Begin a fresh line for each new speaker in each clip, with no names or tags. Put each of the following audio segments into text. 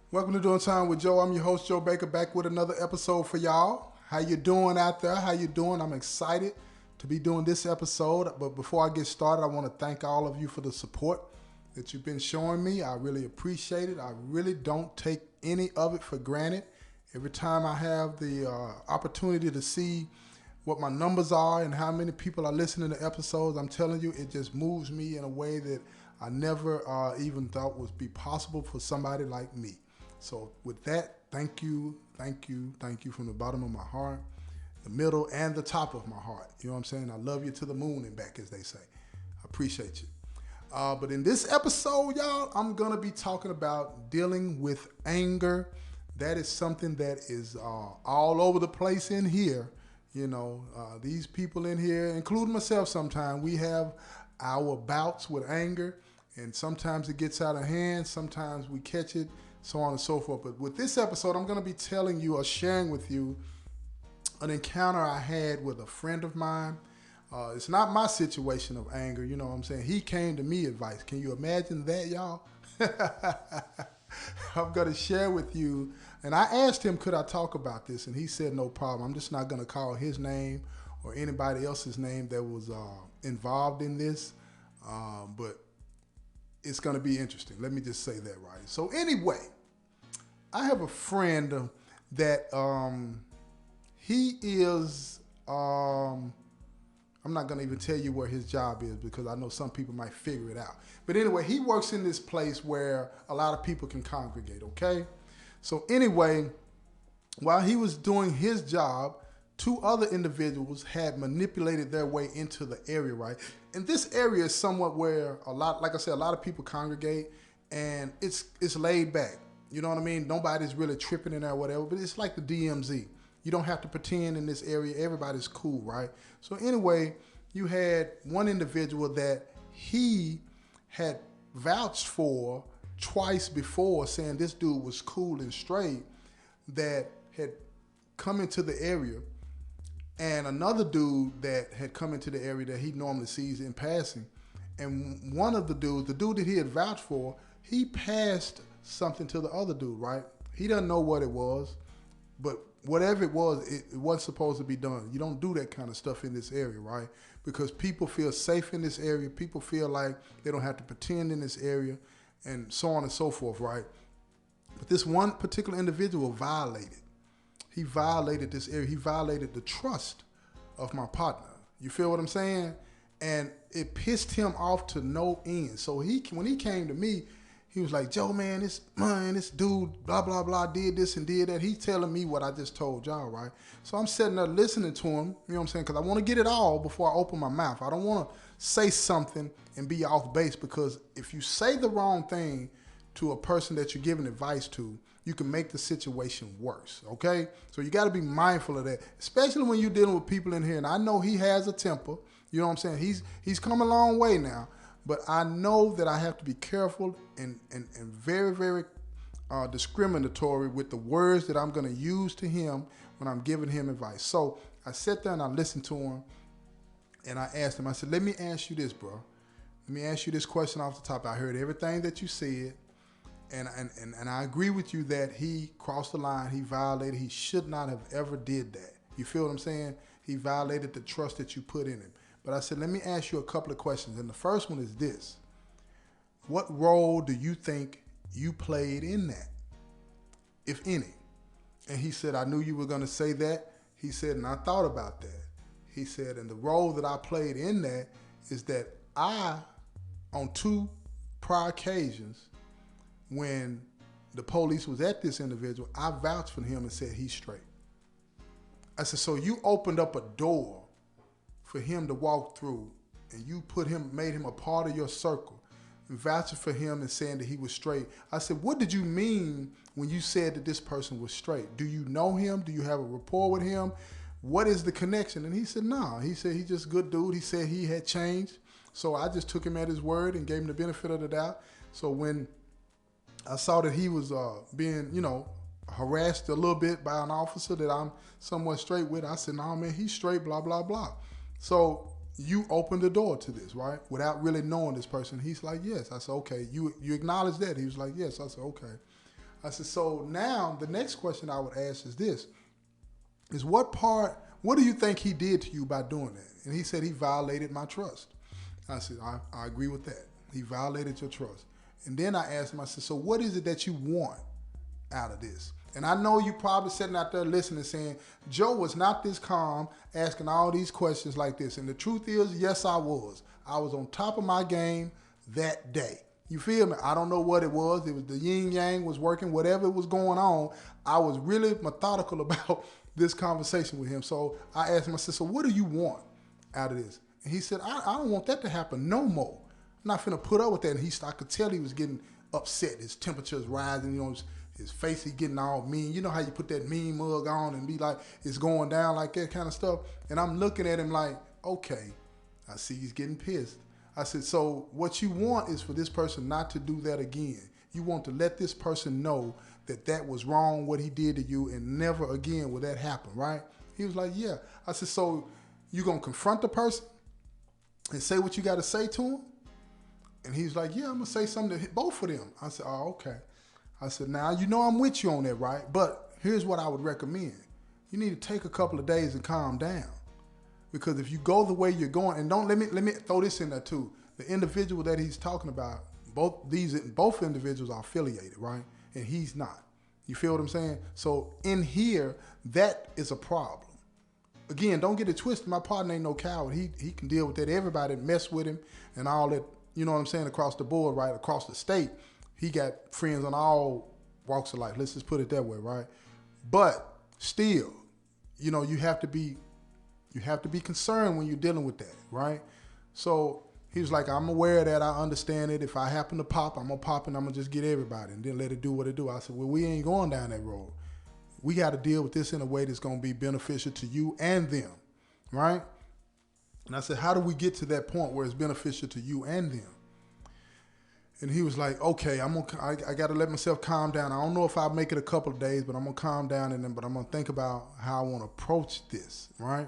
Welcome to Doing Time with Joe. I'm your host, Joe Baker, back with another episode for y'all. How you doing out there? How you doing? I'm excited to be doing this episode. But before I get started, I want to thank all of you for the support that you've been showing me. I really appreciate it. I really don't take any of it for granted. Every time I have the opportunity to see what my numbers are and how many people are listening to episodes, I'm telling you, it just moves me in a way that I never even thought would be possible for somebody like me. So with that, thank you from the bottom of my heart, the middle and the top of my heart. You know what I'm saying? I love you to the moon and back, as they say. I appreciate you. But in this episode, y'all, I'm going to be talking about dealing with anger. That is something that is all over the place in here. You know, these people in here, including myself sometimes, we have our bouts with anger. And sometimes it gets out of hand. Sometimes we catch it, so on and so forth. But with this episode, I'm going to be telling you or sharing with you an encounter I had with a friend of mine. It's not my situation of anger, you know what I'm saying? He came to me advice. Can you imagine that, y'all? I'm going to share with you. And I asked him, could I talk about this? And he said, no problem. I'm just not going to call his name or anybody else's name that was involved in this. But it's going to be interesting. Let me just say that right. So anyway, I have a friend that he is, I'm not going to even tell you where his job is because I know some people might figure it out. But anyway, he works in this place where a lot of people can congregate, okay? So anyway, while he was doing his job, two other individuals had manipulated their way into the area, right? And this area is somewhat where a lot, like I said, a lot of people congregate and it's laid back. You know what I mean? Nobody's really tripping in there or whatever, but it's like the DMZ. You don't have to pretend in this area. Everybody's cool, right? So anyway, you had one individual that he had vouched for twice before, saying this dude was cool and straight, that had come into the area, and another dude that had come into the area that he normally sees in passing. And one of the dudes, the dude that he had vouched for, he passed something to the other dude, right? He doesn't know what it was, but whatever it was, it wasn't supposed to be done. You don't do that kind of stuff in this area, right? Because people feel safe in this area. People feel like they don't have to pretend in this area and so on and so forth, right? But this one particular individual violated. He violated this area. He violated the trust of my partner. You feel what I'm saying? And it pissed him off to no end. So when he came to me, he was like, Joe, man, this dude, blah, blah, blah, did this and did that. He's telling me what I just told y'all, right? So I'm sitting there listening to him, you know what I'm saying? Because I want to get it all before I open my mouth. I don't want to say something and be off base, because if you say the wrong thing to a person that you're giving advice to, you can make the situation worse, okay? So you got to be mindful of that, especially when you're dealing with people in here. And I know he has a temper, you know what I'm saying? He's come a long way now, but I know that I have to be careful and very, very discriminatory with the words that I'm going to use to him when I'm giving him advice. So I sat there and I listened to him, and I asked him, I said, let me ask you this, bro. Let me ask you this question off the top. I heard everything that you said. And I agree with you that he crossed the line, he violated, he should not have ever did that. You feel what I'm saying? He violated the trust that you put in him. But I said, let me ask you a couple of questions. And the first one is this. What role do you think you played in that, if any? And he said, I knew you were going to say that. He said, and I thought about that. He said, and the role that I played in that is that I, on two prior occasions, when the police was at this individual, I vouched for him and said he's straight. I said, so you opened up a door for him to walk through, and you made him a part of your circle, and vouching for him and saying that he was straight. I said, what did you mean when you said that this person was straight? Do you know him? Do you have a rapport with him? What is the connection? And he said, no. He said, he's just a good dude. He said he had changed. So I just took him at his word and gave him the benefit of the doubt. So when I saw that he was being, harassed a little bit by an officer that I'm somewhat straight with, I said, no, man, he's straight, blah, blah, blah. So you opened the door to this, right? Without really knowing this person. He's like, yes. I said, okay. You acknowledge that? He was like, yes. I said, okay. I said, so now the next question I would ask is this, is what do you think he did to you by doing that? And he said he violated my trust. I said, I agree with that. He violated your trust. And then I asked him, I said, so what is it that you want out of this? And I know you probably sitting out there listening saying, Joe was not this calm asking all these questions like this. And the truth is, yes, I was. I was on top of my game that day. You feel me? I don't know what it was. It was the yin yang was working, whatever was going on. I was really methodical about this conversation with him. So I asked him, I said, so what do you want out of this? And he said, I don't want that to happen no more. I'm not finna put up with that. And I could tell he was getting upset. His temperature is rising, you know, his face, he getting all mean. You know how you put that mean mug on and be like, it's going down like that kind of stuff. And I'm looking at him like, okay, I see he's getting pissed. I said, so what you want is for this person not to do that again. You want to let this person know that that was wrong, what he did to you, and never again will that happen, right? He was like, yeah. I said, so you gonna confront the person and say what you gotta say to him? And he was like, yeah, I'm gonna say something to both of them. I said, oh, okay. I said, now, you know I'm with you on that, right? But here's what I would recommend. You need to take a couple of days and calm down. Because if you go the way you're going, and let me throw this in there too. The individual that he's talking about, both individuals are affiliated, right? And he's not. You feel what I'm saying? So in here, that is a problem. Again, don't get it twisted. My partner ain't no coward. He can deal with that. Everybody mess with him and all that, you know what I'm saying, across the board, right? Across the state. He got friends on all walks of life. Let's just put it that way, right? But still, you know, you have to be concerned when you're dealing with that, right? So he was like, I'm aware of that. I understand it. If I happen to pop, I'm going to pop and I'm going to just get everybody and then let it do what it do. I said, well, we ain't going down that road. We got to deal with this in a way that's going to be beneficial to you and them, right? And I said, how do we get to that point where it's beneficial to you and them? And he was like, okay, I got to let myself calm down. I don't know if I'll make it a couple of days, but I'm going to calm down but I'm going to think about how I want to approach this, right?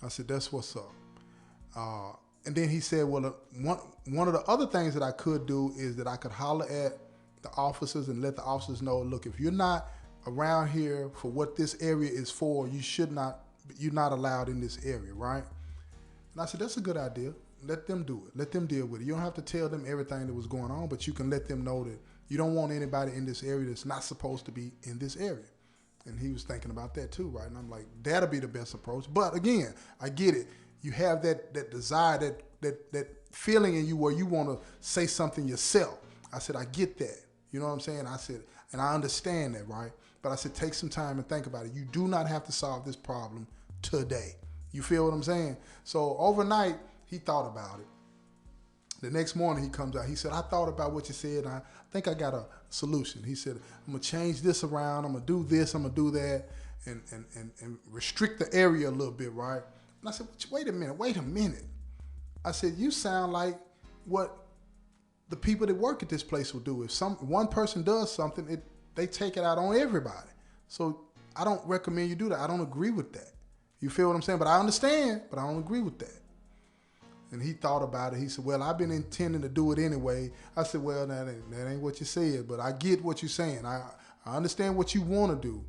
I said, that's what's up. And then he said, well, one of the other things that I could do is that I could holler at the officers and let the officers know, look, if you're not around here for what this area is for, you're not allowed in this area, right? And I said, that's a good idea. Let them do it. Let them deal with it. You don't have to tell them everything that was going on, but you can let them know that you don't want anybody in this area that's not supposed to be in this area. And he was thinking about that too, right? And I'm like, that'll be the best approach. But again, I get it. You have that desire, that feeling in you where you want to say something yourself. I said, I get that. You know what I'm saying? I said, and I understand that, right? But I said, take some time and think about it. You do not have to solve this problem today. You feel what I'm saying? So overnight, he thought about it. The next morning he comes out. He said, I thought about what you said, and I think I got a solution. He said, I'm going to change this around. I'm going to do this. I'm going to do that and restrict the area a little bit, right? And I said, wait a minute. I said, you sound like what the people that work at this place will do. If one person does something, they take it out on everybody. So I don't recommend you do that. I don't agree with that. You feel what I'm saying? But I understand, but I don't agree with that. And he thought about it. He said, well, I've been intending to do it anyway. I said, well, that ain't what you said, but I get what you're saying. I understand what you want to do,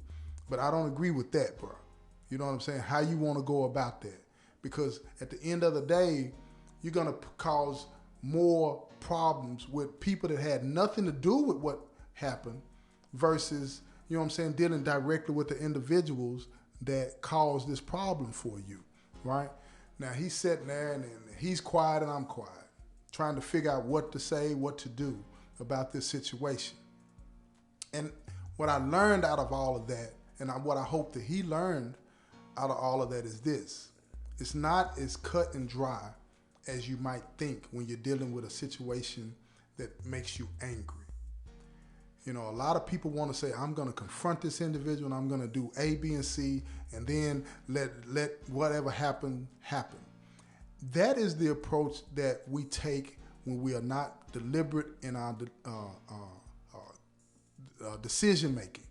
but I don't agree with that, bro. You know what I'm saying? How you want to go about that. Because at the end of the day, you're going to cause more problems with people that had nothing to do with what happened versus, you know what I'm saying, dealing directly with the individuals that caused this problem for you, right? Now, he's sitting there and he's quiet and I'm quiet, trying to figure out what to say, what to do about this situation. And what I learned out of all of that, and what I hope that he learned out of all of that is this. It's not as cut and dry as you might think when you're dealing with a situation that makes you angry. You know, a lot of people want to say, I'm going to confront this individual and I'm going to do A, B, and C, and then let whatever happen, happen. That is the approach that we take when we are not deliberate in our decision making.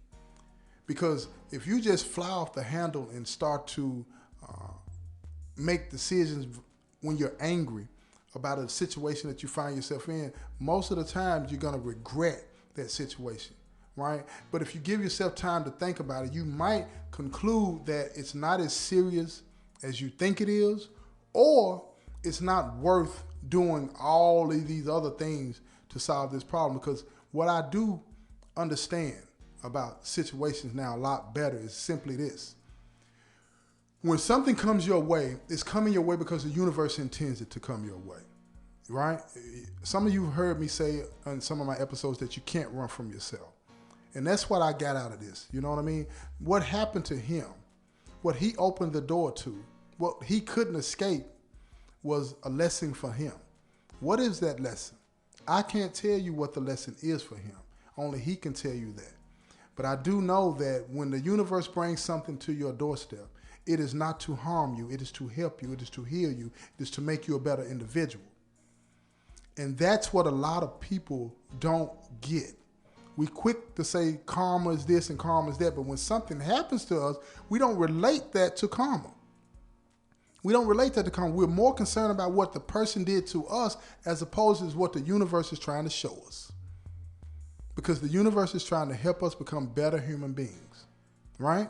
Because if you just fly off the handle and start to make decisions when you're angry about a situation that you find yourself in, most of the times you're going to regret that situation. right? But if you give yourself time to think about it, you might conclude that it's not as serious as you think it is, or it's not worth doing all of these other things to solve this problem. Because what I do understand about situations now a lot better is simply this. When something comes your way, it's coming your way because the universe intends it to come your way, right? Some of you have heard me say on some of my episodes that you can't run from yourself. And that's what I got out of this. You know what I mean? What happened to him, what he opened the door to, what he couldn't escape was a lesson for him. What is that lesson? I can't tell you what the lesson is for him. Only he can tell you that. But I do know that when the universe brings something to your doorstep, it is not to harm you. It is to help you. It is to heal you. It is to make you a better individual. And that's what a lot of people don't get. We quick to say karma is this and karma is that, but when something happens to us, we don't relate that to karma. We don't relate that to karma. We're more concerned about what the person did to us as opposed to what the universe is trying to show us. Because the universe is trying to help us become better human beings, right?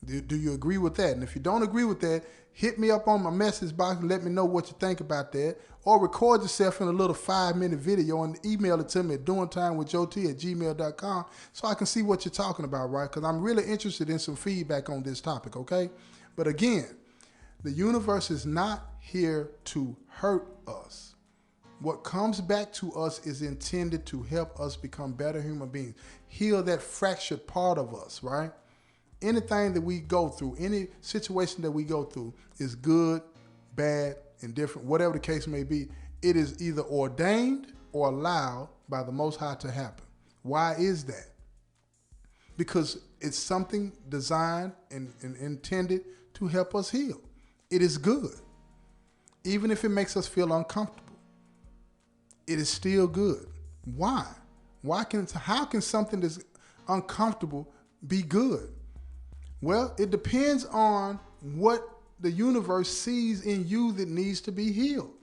Do you agree with that? And if you don't agree with that, hit me up on my message box and let me know what you think about that. Or record yourself in a little 5-minute video and email it to me at doingtimewithjoet@gmail.com so I can see what you're talking about, right? Because I'm really interested in some feedback on this topic, okay? But again, the universe is not here to hurt us. What comes back to us is intended to help us become better human beings, heal that fractured part of us, right? Anything that we go through, any situation that we go through is good, bad, indifferent, whatever the case may be. It is either ordained or allowed by the Most High to happen. Why is that? Because it's something designed and intended to help us heal. It is good. Even if it makes us feel uncomfortable, it is still good. Why? How can something that's uncomfortable be good? Well, it depends on what the universe sees in you that needs to be healed.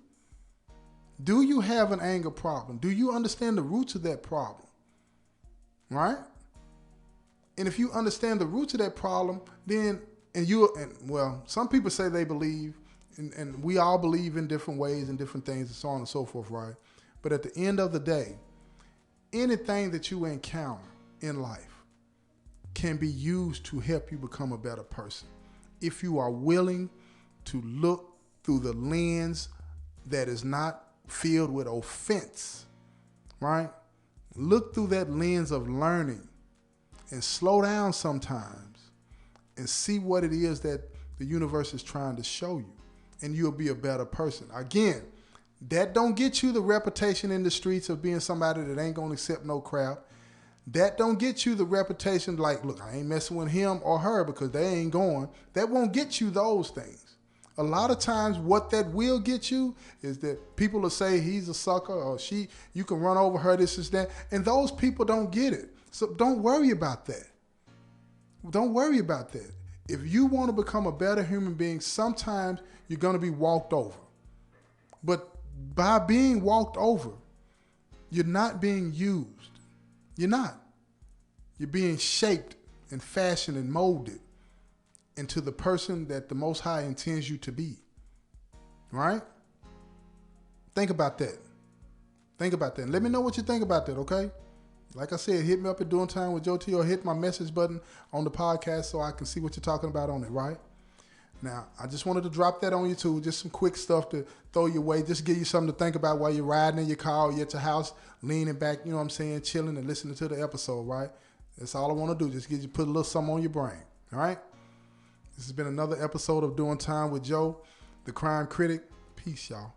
Do you have an anger problem? Do you understand the roots of that problem? Right? And if you understand the roots of that problem, then, some people say they believe, and we all believe in different ways and different things and so on and so forth, right? But at the end of the day, anything that you encounter in life can be used to help you become a better person. If you are willing to look through the lens that is not filled with offense, right? Look through that lens of learning and slow down sometimes and see what it is that the universe is trying to show you, and you'll be a better person. Again, that don't get you the reputation in the streets of being somebody that ain't gonna accept no crap. That don't get you the reputation like, look, I ain't messing with him or her because they ain't going. That won't get you those things. A lot of times what that will get you is that people will say he's a sucker or you can run over her, this is that. And those people don't get it. So don't worry about that. Don't worry about that. If you want to become a better human being, sometimes you're going to be walked over. But by being walked over, you're not being used. You're not. You're being shaped and fashioned and molded into the person that the Most High intends you to be. Right? Think about that. Think about that. And let me know what you think about that, okay? Like I said, hit me up at Doing Time with Joe T or hit my message button on the podcast so I can see what you're talking about on it, right? Now, I just wanted to drop that on you too. Just some quick stuff to throw your way. Just give you something to think about while you're riding in your car or you're at your house, leaning back, you know what I'm saying, chilling and listening to the episode, right? That's all I want to do. Just put a little something on your brain, all right? This has been another episode of Doing Time with Joe, the Crime Critic. Peace, y'all.